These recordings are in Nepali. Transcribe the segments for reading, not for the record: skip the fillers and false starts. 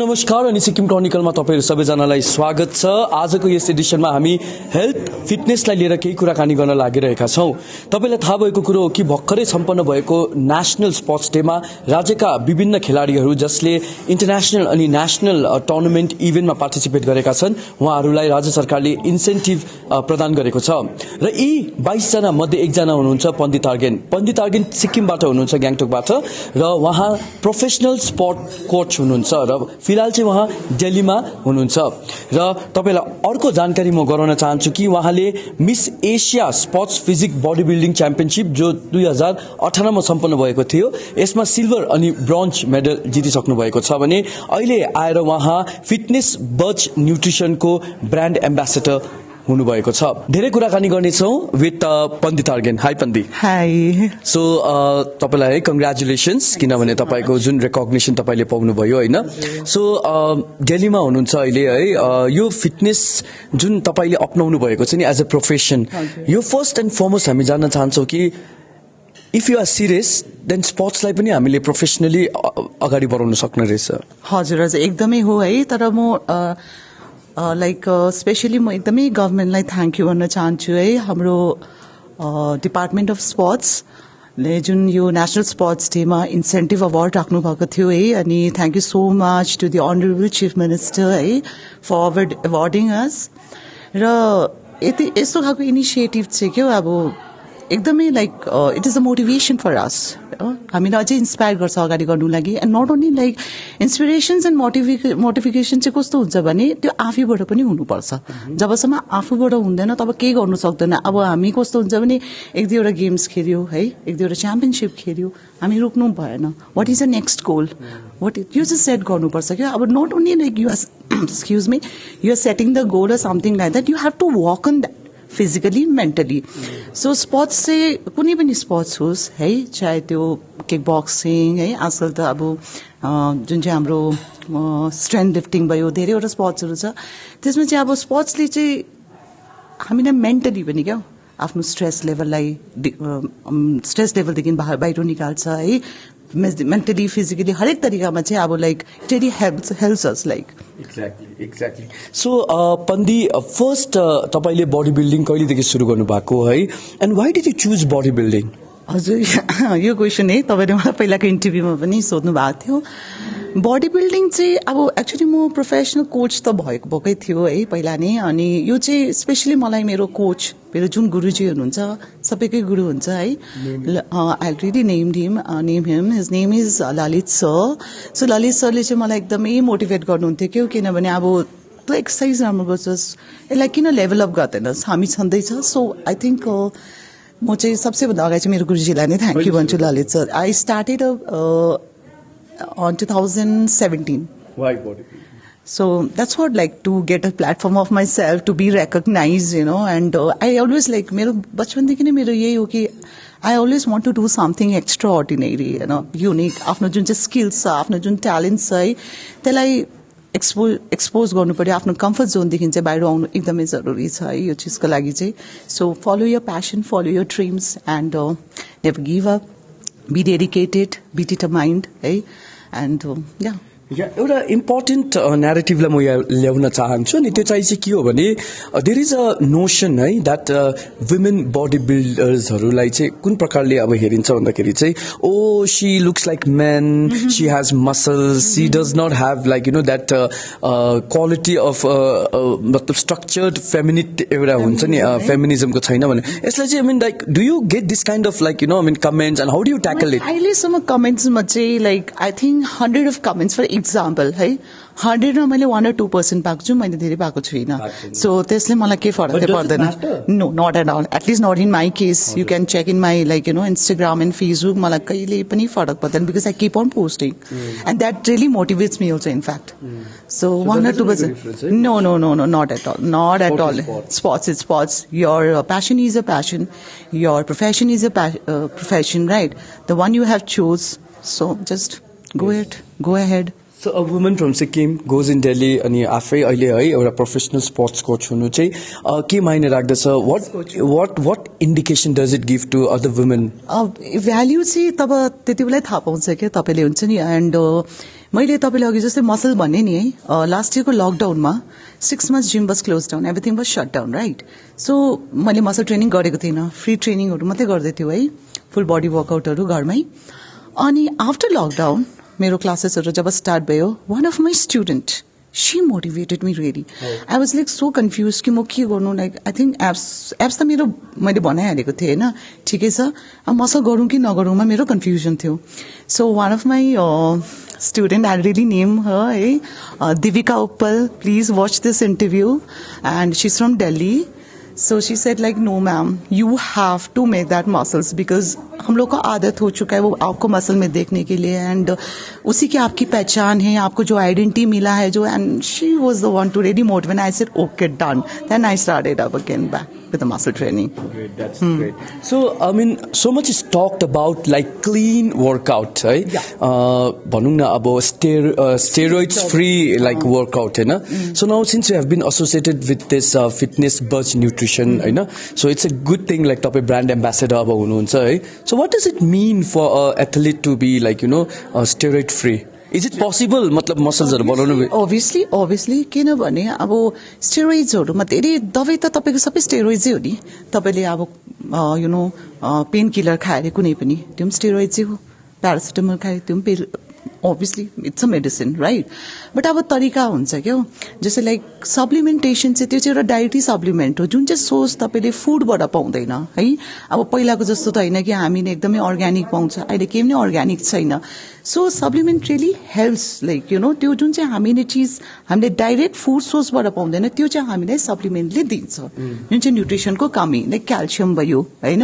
नमस्कार अनि सिक्किम क्रोनिकलमा तपाईहरु सबैजनालाई स्वागत छ। आजको यस एडिसनमा हामी हेल्थ फिटनेसलाई लिएर केही कुराकानी गर्न लागिरहेका छौं। तपाईलाई थाहा भएको कुरो हो कि भर्खरै सम्पन्न भएको नेशनल स्पोर्ट्स डेमा राज्यका विभिन्न खेलाडीहरू जसले इन्टरनेशनल अनि नेशनल टुर्नामेन्ट इभेन्टमा पार्टिसिपेट गरेका छन् उहाँहरूलाई राज्य सरकारले इन्सेन्टिभ प्रदान गरेको छ र यी 22 जना मध्ये एकजना हुनुहुन्छ पण्डित आर्गेन। पण्डित आर्गेन सिक्किमबाट हुनुहुन्छ, ग्याङटोकबाट, र उहाँ प्रोफेसनल स्पोर्ट कोच हुनुहुन्छ र फिलहाल चाहिँ उहाँ दिल्लीमा हुनुहुन्छ। र तपाईलाई अर्को जानकारी म गराउन चाहन्छु कि उहाँले Miss Asia sports physique body building championship जो 2018 मा सम्पन्न भएको थियो यसमा सिल्भर अनि ब्रोन्ज मेडल जितिसक्नु भएको छ भने अहिले आएर उहाँ फिटनेस बज न्युट्रिसनको ब्रान्ड एम्बेसेडर हुनुभएको छ। धेरै कुराकानी गर्नेछौँ with Pandit argan. High Pandit. High. So तपाईलाई कंग्रेचुलेशन्स किनभने तपाईको जुन रेकग्निसन तपाईले पाउनुभयो हैन। सो दिल्लीमा हुनुहुन्छ अहिले है। यो फिटनेस जुन तपाईले अपनाउनु भएको छ नि एज अ प्रोफेसन, यो फर्स्ट एन्ड फरमोस्ट हामी जान्न चाहन्छौँ कि if you are serious then स्पोर्ट्सलाई पनि हामीले प्रोफेसनली अगाडि बढाउन सक्ने रहेछ। हजुर हजुर एकदमै हो है। तर म स्पेशली म एकदमै गभर्मेन्टलाई थ्याङ्क यू भन्न चाहन्छु है। हाम्रो डिपार्टमेन्ट अफ स्पोर्ट्सले जुन यो नेसनल स्पोर्ट्स डेमा इन्सेन्टिभ अवार्ड राख्नु भएको थियो है, अनि thank you so much to the honourable chief minister है फर अवार्डिङ अस। र यति यस्तो खालको इनिसिएटिभ चाहिँ क्या अब एकदमै it is a motivation for us. हामीलाई अझै इन्सपायर गर्छ अगाडि गर्नु लागि। And not only inspirations and motivation चाहिँ कस्तो हुन्छ भने त्यो आफैबाट पनि हुनुपर्छ। जबसम्म आफूबाट हुँदैन तब केही गर्नु सक्दैन। अब हामी कस्तो हुन्छ भने एक दुईवटा गेम्स खेल्यो है, एक दुईवटा च्याम्पियनसिप खेल्यो, हामी रोक्नु भएन। What is a next goal, what यो चाहिँ सेट गर्नुपर्छ क्या। अब not only you are excuse me you are setting the goal or something like that, you have to work on that physically mentally. So sports चाहिँ कुनै पनि स्पोर्ट्स होस् है, चाहे त्यो किक बक्सिङ है, आजकल त अब जुन चाहिँ हाम्रो स्ट्रेन्थ लिफ्टिङ भयो, धेरैवटा स्पोर्ट्सहरू छ। त्यसमा चाहिँ अब स्पोर्ट्सले चाहिँ हामीलाई मेन्टली पनि क्या आफ्नो स्ट्रेस लेभलदेखि बाहिर निकाल्छ है। मेन्टली फिजिकली हरेक तरिकामा चाहिँ अब it really helps us exactly. So पन्दी फर्स्ट तपाईले बडी बिल्डिङ कहिलेदेखि सुरु गर्नु भएको है, and why did you choose body building? हजुर यो क्वेसन है तपाईँले मलाई पहिलाको इन्टरभ्यूमा पनि सोध्नु भएको थियो। बडी बिल्डिङ चाहिँ अब एक्चुअली म प्रोफेसनल कोच त भएकै थियो है पहिला नै। अनि यो चाहिँ स्पेसली मलाई मेरो कोच, मेरो जुन गुरुजी हुनुहुन्छ, सबैकै गुरु हुन्छ है। I really name him, his name is Lalit sir. सो ललित सरले चाहिँ मलाई एकदमै मोटिभेट गर्नुहुन्थ्यो क्यों, किनभने अब तँ एक्सर्साइज राम्रो गर्छस्, यसलाई किन लेभल अप गर्दैनस्, हामी छँदैछ। सो आई थिङ्क म चाहिँ सबसे भन्दा अगाडि चाहिँ मेरो गुरुजीलाई नै थ्याङ्क यू भन्छु, Lalit sir. I started on 2017. Why bodybuilding? So that's what to get a platform of myself, to be recognized, and I always मेरो बचपनदेखि नै मेरो यही हो कि I always want to do something extraordinary, unique. आफ्नो जुन चाहिँ स्किल्स छ, आफ्नो जुन ट्यालेन्ट छ है, त्यसलाई एक्सपोज गर्नु पर्यो। आफ्नो कम्फर्ट जोनदेखि चाहिँ बाहिर आउनु एकदमै जरुरी छ है यो चिजको लागि चाहिँ। So follow your passion, follow your dreams, and never give up, be dedicated, be determined है। एन्ड एउटा इम्पोर्टेन्ट न्यारेटिभलाई म यहाँ ल्याउन चाहन्छु, अनि त्यो चाहिँ के हो भने देयर इज अ नोसन है द्याट वुमेन बडी बिल्डर्सहरूलाई चाहिँ कुन प्रकारले अब हेरिन्छ भन्दाखेरि चाहिँ oh she looks like men, she has muscles, she does not have that quality of मतलब स्ट्रक्चर्ड फेमिनिट एउटा हुन्छ नि फेमिनिजमको छैन भने यसलाई चाहिँ do you get this kind of comments and how do you tackle it? अहिलेसम्म कमेन्ट्समा चाहिँ I think 100 of comments for example है, 100 मा मैले 1 or 2% पाएको छु, मैले धेरै पाएको छुइनँ। सो त्यसले मलाई केही फरक पर्दैन। No, not at all, at least not in my case. You can check in my Instagram and Facebook, मलाई कहिले पनि फरक पर्दैन because I keep on posting and that really motivates me also in fact. So 1 or 2%, no, not at all. Sports is sports. Your passion is a passion. Your profession is a profession, right? The one you have chose. So just go ahead. So a woman from Sikkim goes in Delhi अनि आफै अहिले है एउटा प्रोफेसनल स्पोर्ट्स कोच हुनु चाहिँ के मायने राख्दछ what indication does it give to other women value चाहिँ तब त्यति बेलै थाहा पाउँछ क्या तपाईँले हुन्छ नि एन्ड मैले तपाईँले अघि जस्तै मसल भन्ने नि है लास्ट इयरको लकडाउनमा 6 months gym was close down everything was shut down right so मैले मसल ट्रेनिङ गरेको थिइनँ फ्री ट्रेनिङहरू मात्रै गर्दै थियो है फुल बडी वर्कआउटहरू घरमै अनि आफ्टर लकडाउन मेरो क्लासेसहरू जब स्टार्ट भयो one of my student she motivated me really I was like so confused कि म के गर्नु लाइक आई थिङ्क एप्स त मेरो मैले बनाइहालेको थिएँ होइन ठिकै छ अब मसल गरौँ कि नगरौँमा मेरो कन्फ्युजन थियो so one of my student, I'll really name her, Divika Uppal. Please watch this interview. And she's from Delhi. So she said like, no ma'am, you have to make that muscles because हम लोग का आदत हो चुका है वो आपको मसल में देखने के लिए एंड उसी की आपकी पहचान है आपको जो आइडेंटिटी मिला है जो and she was the one to ready motivate I said okay done then I started up again back with the muscle training. Great, that's great. So, I mean, so much is talked about like clean workout, right? Yeah. भनौँ न अब steroids free like workout, है ना? So now since you have been associated with this fitness buzz nutrition, है ना? So it's a good thing like तपाईँ brand ambassador अब हुनुहुन्छ है? So what does it mean for an athlete to be like steroid free? Is it possible मतलब मसल्सहरू बनाउनु Obviously किनभने अब स्टेरोइड्सहरूमा धेरै दबाई त तपाईँको सबै स्टेरोइड्सै हो नि तपाईँले अब पेन किलर खाएर कुनै पनि त्यो पनि स्टेरोइड्सै हो प्यारासिटामोल खायो त्यो पनि obviously it's a medicine right but अब तरिका हुन्छ क्या जस्तै लाइक सप्लिमेन्टेसन चाहिँ त्यो चाहिँ एउटा डाइटरी सप्लिमेन्ट हो जुन चाहिँ सोर्स तपाईँले फुडबाट पाउँदैन है अब पहिलाको जस्तो त होइन कि हामीले एकदमै अर्ग्यानिक पाउँछ अहिले केही पनि अर्ग्यानिक छैन so supplement really helps like त्यो जुन चाहिँ हामीले चिज हामीले डाइरेक्ट फुड सोर्सबाट पाउँदैन त्यो चाहिँ हामीलाई सप्लिमेन्टले दिन्छ जुन चाहिँ न्युट्रिसनको कमी लाइक क्याल्सियम भयो होइन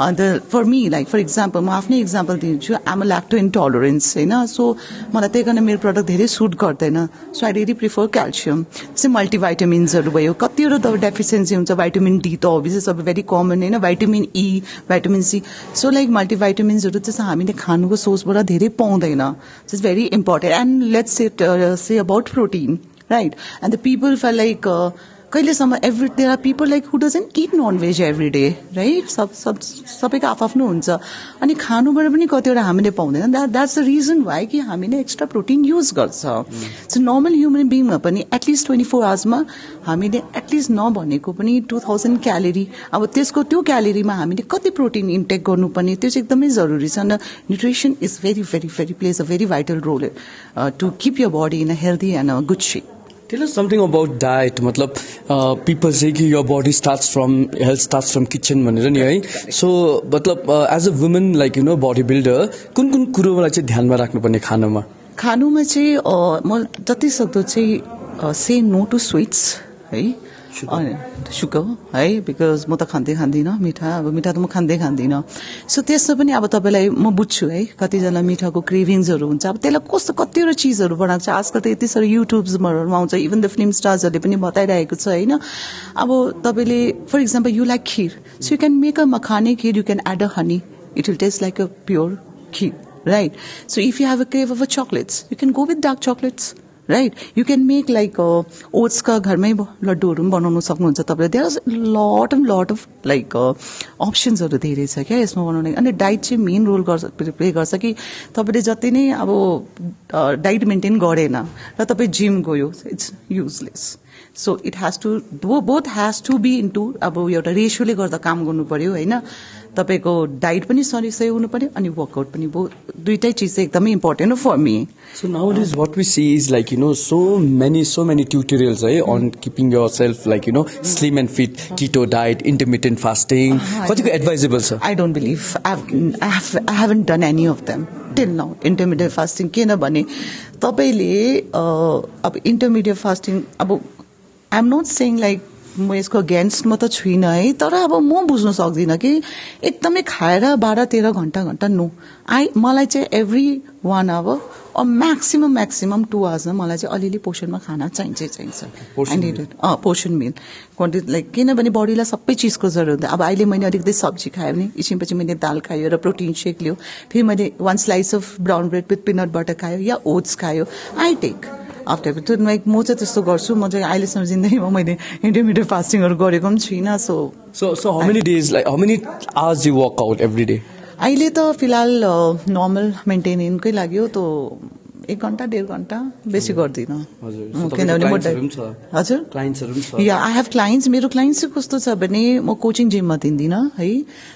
अन्त for me like for example म आफ्नै इक्जाम्पल दिन्छु आम अ ल्याक्टो इन्टलरेन्स होइन सो मलाई त्यही कारण मेरो प्रडक्ट धेरै सुट गर्दैन so I really prefer calcium जस्तै मल्टिभाइटामिन्सहरू भयो कतिवटा त डेफिसियन्सी हुन्छ भाइटामिन डी त अभियसली सबै भेरी कमन होइन vitamin E vitamin C so like मल्टिभाइटामिन्सहरू चाहिँ हामीले खानुको सोर्सबाट धेरै पाउँदैन it's very important and let's say about protein right and the people for like कहिलेसम्म there are people like who doesn't eat non veg every day right सबैको आफ्नो हुन्छ अनि खानुबाट पनि कतिवटा हामीले पाउँदैन द्याट्स द रिजन वाइ कि हामीले एक्स्ट्रा प्रोटिन युज गर्छ सो नर्मल ह्युमन बिङमा पनि एटलिस्ट 24 आवर्समा हामीले एटलिस्ट नभनेको पनि 2000 क्यालोरी अब त्यसको त्यो क्यालोरीमा हामीले कति प्रोटिन इन्टेक गर्नुपर्ने त्यो चाहिँ एकदमै जरुरी छ न nutrition is very very very plays a very vital role to keep your body in a healthy and a good shape Tell us something about diet. मतलब people say कि your body health starts from kitchen भनेर नि है. So मतलब as a woman like body builder कुन कुरोलाई चाहिँ ध्यानमा राख्नुपर्ने खानुमा चाहिँ म जति सक्दो चाहिँ से नो टु स्वीट्स है सुगर है बिकज म त खाँदिनँ मिठा अब मिठा त म खाँदिनँ सो त्यसमा पनि अब तपाईँलाई म बुझ्छु है कतिजना मिठाको क्रेभिङ्सहरू हुन्छ अब त्यसलाई कस्तो कतिवटा चिजहरू बनाएको छ आजकल त यति साह्रो युट्युब्समा आउँछ इभन द फिल्म स्टार्सहरूले पनि बताइरहेको छ होइन अब तपाईँले for example you like kheer so you can make a makhane kheer you can add a honey it will taste like a pure kheer right so if you have a crave of a chocolates you can go with dark chocolates right you can make like ओट्सका घरमै लड्डुहरू पनि बनाउनु सक्नुहुन्छ तपाईँले there is lot of like अप्सन्सहरू धेरै छ क्या यसमा बनाउने अनि डाइट चाहिँ मेन रोल प्ले गर्छ कि तपाईँले जति नै अब डाइट मेन्टेन गरेन र तपाईँ जिम गयो it's useless so it has to both has to be into अब एउटा रेसियोले गर्दा काम गर्नु पर्यो होइन तपाईँको डाइट पनि सही हुनु पर्यो अनि वर्कआउट पनि दुइटै चिज चाहिँ एकदमै इम्पोर्टेन्ट हो for me So nowadays what we see is like so many tutorials on keeping yourself like slim and fit, keto diet, intermittent fasting. What's advisable sir? I don't believe I haven't done any of them till now. Intermittent fasting किनभने तपाईँले अब intermittent fasting अब I'm not saying like म यसको अगेन्स्टमा त छुइनँ है, तर अब म बुझ्न सक्दिनँ कि एकदमै खाएर 12-13 घन्टा नो मलाई चाहिँ एभ्री 1 आवर म्याक्सिमम 2 आवर्समा मलाई चाहिँ अलिअलि पोषणमा खाना चाहिन्छ पोषण मिल लाइक किनभने बडीलाई सबै चिजको जरुरत हुन्छ। अब अहिले मैले अलिकति सब्जी खायो भने एकछिनपछि मैले दाल खायो र प्रोटिन सेक लियो, फेरि मैले 1 slice of brown bread with peanut butter खायो या ओट्स खायो, आई टेक आफ्टर त्यो लाइक म चाहिँ त्यस्तो गर्छु। म चाहिँ अहिलेसम्म जिन्दगीमा मैले इन्टरमिडिएट फास्टिङहरू गरेको पनि छुइनँ। So how many days, like how many hours you work out every day? अहिले त फिलहाल नर्मल मेन्टेनेन्सकै लाग्यो त 1 घन्टा 1.5 घन्टा बेसी गर्दिनँ किनभने हजुर या आई हेभ क्लाइन्ट्स। मेरो क्लाइन्ट्स चाहिँ कस्तो छ भने म कोचिङ जिममा दिँदिनँ है,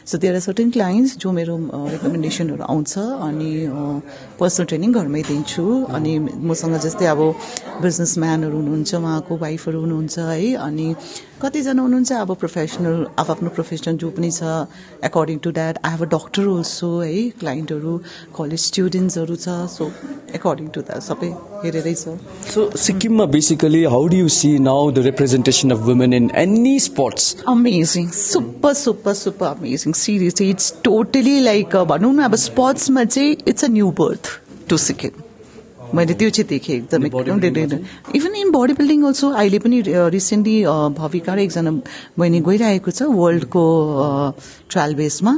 so there are certain clients जो मेरो रेकमेन्डेसनहरू आउँछ अनि पर्सनल ट्रेनिङ घरमै दिन्छु। अनि मसँग जस्तै अब बिजनेसम्यानहरू हुनुहुन्छ, उहाँको वाइफहरू हुनुहुन्छ है, अनि कतिजना हुनुहुन्छ अब प्रोफेसनल आफ्नो प्रोफेसन जो पनि छ। According to that I have a doctor also है, क्लाइन्टहरू कलेज स्टुडेन्ट्सहरू छ, सो एकर्डिङ टु द्याट सबै हेरेरै छ। So सिक्किममा basically how do you see now the representation of women in any sports? Amazing, super amazing. Seriously, it's totally like भनौँ न अब स्पोर्ट्समा चाहिँ it's a new birth to Sikkim. मैले त्यो चाहिँ देखेँ एकदमै। Even in body building also अहिले पनि रिसेन्टली भविका र एकजना बहिनी गइरहेको छ वर्ल्डको ट्रायल बेसमा।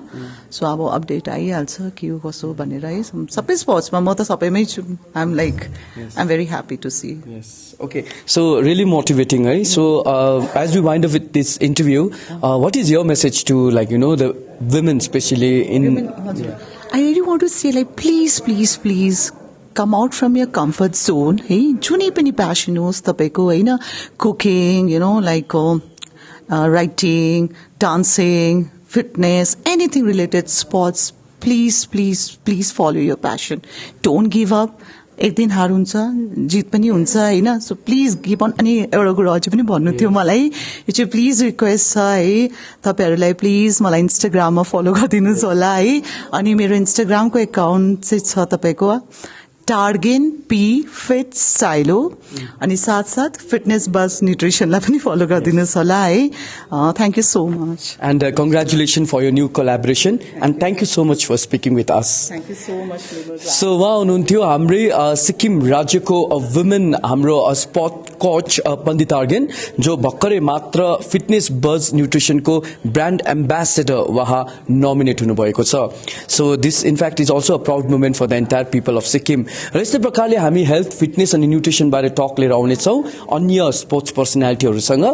सो अब अपडेट आइहाल्छ के हो कसो भनेर है, सबै स्पोर्ट्समा म त सबैमै छु। I am very happy to see. Yes. Okay. So really motivating, right? So as we wind up with this interview, what is your message to the women, especially in? I really want to say like please come out from your comfort zone. है, जुनै पनि प्यासन होस् तपाईँको होइन, cooking like writing, dancing, fitness, anything related sports, please follow your passion. Don't give up. एक दिन हार हुन्छ, जित पनि हुन्छ होइन, सो प्लिज गिभ अन। अनि एउटा कुरा अझै पनि भन्नु थियो मलाई, यो चाहिँ प्लिज रिक्वेस्ट छ है तपाईँहरूलाई, प्लिज मलाई इन्स्टाग्राममा फलो गरिदिनुहोस् होला है। अनि मेरो इन्स्टाग्रामको एकाउन्ट चाहिँ छ तपाईँको टार्गेन पी फिट साइलो, अनि साथ फिटनेस बस न्युट्रिसनलाई पनि फलो गरिदिनुहोस् होला है। Thank you so much And congratulations for your new collaboration and thank you so much for speaking with us. Thank you so much. So उहाँ हुनुहुन्थ्यो हाम्रै सिक्किम राज्यको वुमेन हाम्रो स्पोर्ट कोच पण्डित अर्गेन, जो भर्खरै मात्र फिटनेस बज न्युट्रिसनको ब्रान्ड एम्बेसेडर उहाँ नोमिनेट हुनुभएको छ। So this in fact is also a proud moment for the entire people of Sikkim. र यस्तै प्रकारले हामी हेल्थ फिटनेस अनि न्युट्रिसन बारे टक लिएर आउनेछौँ अन्य स्पोर्ट्स पर्सनालिटीहरूसँग।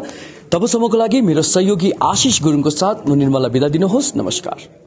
तबसम्मको लागि मेरो सहयोगी आशिष गुरुङको साथ म निर्मला बिदा दिनुहोस्। नमस्कार।